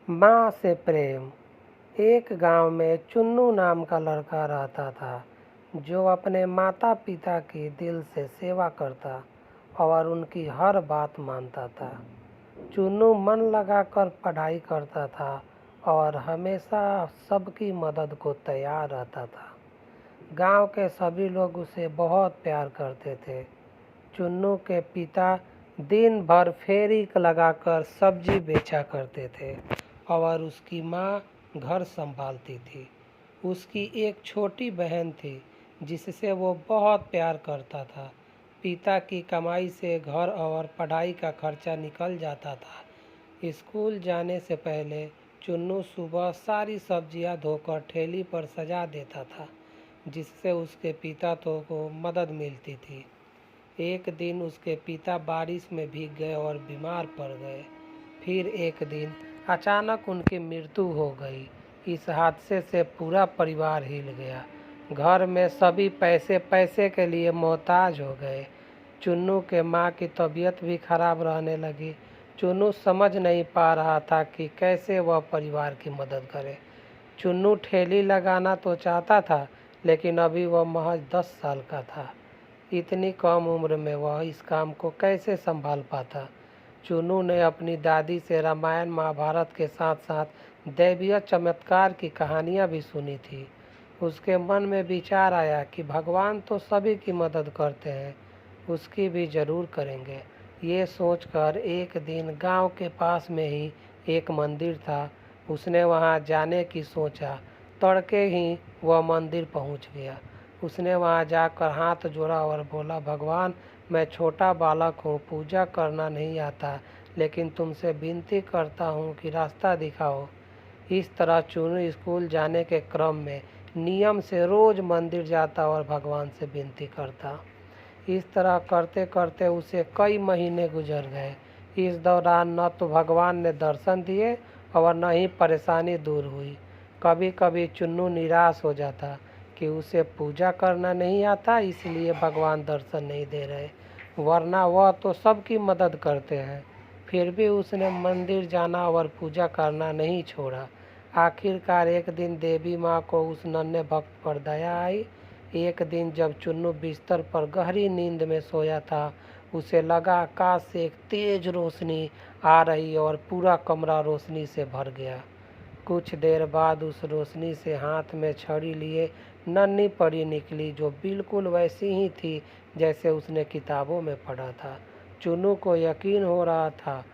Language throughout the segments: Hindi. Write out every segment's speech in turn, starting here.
माँ से प्रेम। एक गांव में चुन्नू नाम का लड़का रहता था जो अपने माता पिता की दिल से सेवा करता और उनकी हर बात मानता था। चुन्नू मन लगाकर पढ़ाई करता था और हमेशा सबकी मदद को तैयार रहता था। गांव के सभी लोग उसे बहुत प्यार करते थे। चुन्नू के पिता दिन भर फेरी लगाकर सब्जी बेचा करते थे और उसकी माँ घर संभालती थी। उसकी एक छोटी बहन थी जिससे वो बहुत प्यार करता था। पिता की कमाई से घर और पढ़ाई का खर्चा निकल जाता था। स्कूल जाने से पहले चुन्नू सुबह सारी सब्जियां धोकर ठेली पर सजा देता था, जिससे उसके पिता को मदद मिलती थी। एक दिन उसके पिता बारिश में भीग गए और बीमार पड़ गए। फिर एक दिन अचानक उनकी मृत्यु हो गई। इस हादसे से पूरा परिवार हिल गया। घर में सभी पैसे पैसे के लिए मोहताज हो गए। चुन्नू के माँ की तबीयत भी खराब रहने लगी। चुन्नू समझ नहीं पा रहा था कि कैसे वह परिवार की मदद करे। चुन्नू ठेली लगाना तो चाहता था, लेकिन अभी वह महज 10 साल का था। इतनी कम उम्र में वह इस काम को कैसे संभाल पाता। चुन्नू ने अपनी दादी से रामायण महाभारत के साथ साथ दैवीय चमत्कार की कहानियाँ भी सुनी थी। उसके मन में विचार आया कि भगवान तो सभी की मदद करते हैं, उसकी भी ज़रूर करेंगे। ये सोचकर एक दिन गांव के पास में ही एक मंदिर था। उसने वहां जाने की सोचा। तड़के ही वह मंदिर पहुंच गया। उसने वहां जाकर हाथ जोड़ा और बोला, भगवान, मैं छोटा बालक हूँ, पूजा करना नहीं आता, लेकिन तुमसे विनती करता हूँ कि रास्ता दिखाओ। इस तरह चुन्नू स्कूल जाने के क्रम में नियम से रोज़ मंदिर जाता और भगवान से विनती करता। इस तरह करते करते उसे कई महीने गुजर गए। इस दौरान न तो भगवान ने दर्शन दिए और न ही परेशानी दूर हुई। कभी कभी चुन्नू निराश हो जाता कि उसे पूजा करना नहीं आता, इसलिए भगवान दर्शन नहीं दे रहे, वरना वह तो सबकी मदद करते हैं। फिर भी उसने मंदिर जाना और पूजा करना नहीं छोड़ा। आखिरकार एक दिन देवी माँ को उस नन्हे भक्त पर दया आई। एक दिन जब चुन्नू बिस्तर पर गहरी नींद में सोया था, उसे लगा आकाश से एक तेज रोशनी आ रही और पूरा कमरा रोशनी से भर गया। कुछ देर बाद उस रोशनी से हाथ में छड़ी लिए नन्ही परी निकली, जो बिल्कुल वैसी ही थी जैसे उसने किताबों में पढ़ा था। चुन्नू को यकीन हो रहा था।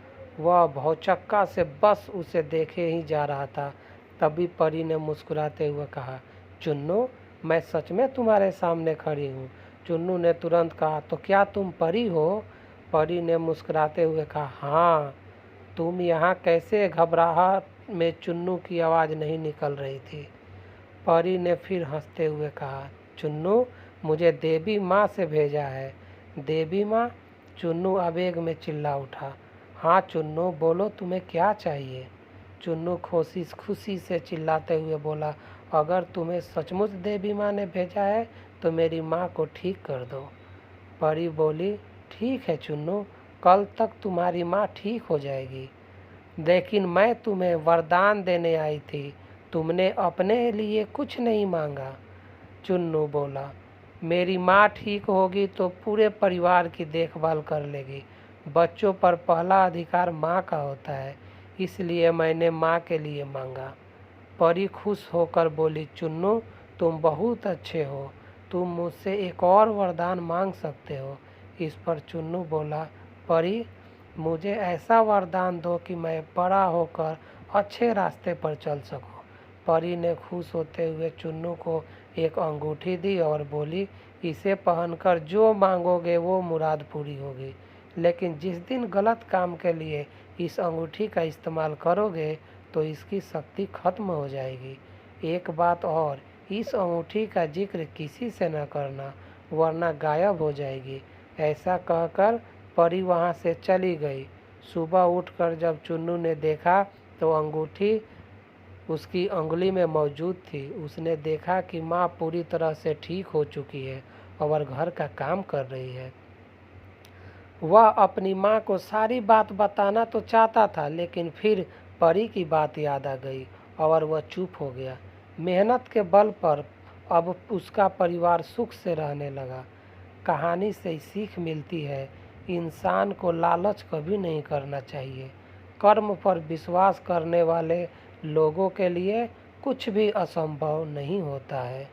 वह भौचक्का से बस उसे देखे ही जा रहा था। तभी परी ने मुस्कुराते हुए कहा, चुन्नू, मैं सच में तुम्हारे सामने खड़ी हूँ। चुन्नू ने तुरंत कहा, तो क्या तुम परी हो? परी ने मुस्कुराते हुए कहा, हाँ। तुम यहाँ कैसे? घबराहट में चुन्नू की आवाज़ नहीं निकल रही थी। परी ने फिर हंसते हुए कहा, चुन्नू, मुझे देवी माँ से भेजा है। देवी माँ? चुन्नू आवेग में चिल्ला उठा। हाँ चुन्नू, बोलो, तुम्हें क्या चाहिए? चुन्नू खुशी से चिल्लाते हुए बोला, अगर तुम्हें सचमुच देवी माँ ने भेजा है तो मेरी माँ को ठीक कर दो। परी बोली, ठीक है चुन्नू, कल तक तुम्हारी माँ ठीक हो जाएगी। लेकिन मैं तुम्हें वरदान देने आई थी, तुमने अपने लिए कुछ नहीं मांगा। चुन्नू बोला, मेरी माँ ठीक होगी तो पूरे परिवार की देखभाल कर लेगी। बच्चों पर पहला अधिकार माँ का होता है, इसलिए मैंने माँ के लिए मांगा। परी खुश होकर बोली, चुन्नू, तुम बहुत अच्छे हो, तुम मुझसे एक और वरदान मांग सकते हो। इस पर चुन्नू बोला, परी, मुझे ऐसा वरदान दो कि मैं बड़ा होकर अच्छे रास्ते पर चल सकूं। परी ने खुश होते हुए चुन्नू को एक अंगूठी दी और बोली, इसे पहनकर जो मांगोगे वो मुराद पूरी होगी, लेकिन जिस दिन गलत काम के लिए इस अंगूठी का इस्तेमाल करोगे तो इसकी शक्ति खत्म हो जाएगी। एक बात और, इस अंगूठी का जिक्र किसी से न करना, वरना गायब हो जाएगी। ऐसा कहकर परी वहाँ से चली गई। सुबह उठकर जब चुन्नू ने देखा तो अंगूठी उसकी अंगुली में मौजूद थी। उसने देखा कि माँ पूरी तरह से ठीक हो चुकी है और घर का काम कर रही है। वह अपनी माँ को सारी बात बताना तो चाहता था, लेकिन फिर परी की बात याद आ गई और वह चुप हो गया। मेहनत के बल पर अब उसका परिवार सुख से रहने लगा। कहानी से सीख मिलती है, इंसान को लालच कभी नहीं करना चाहिए। कर्म पर विश्वास करने वाले लोगों के लिए कुछ भी असंभव नहीं होता है।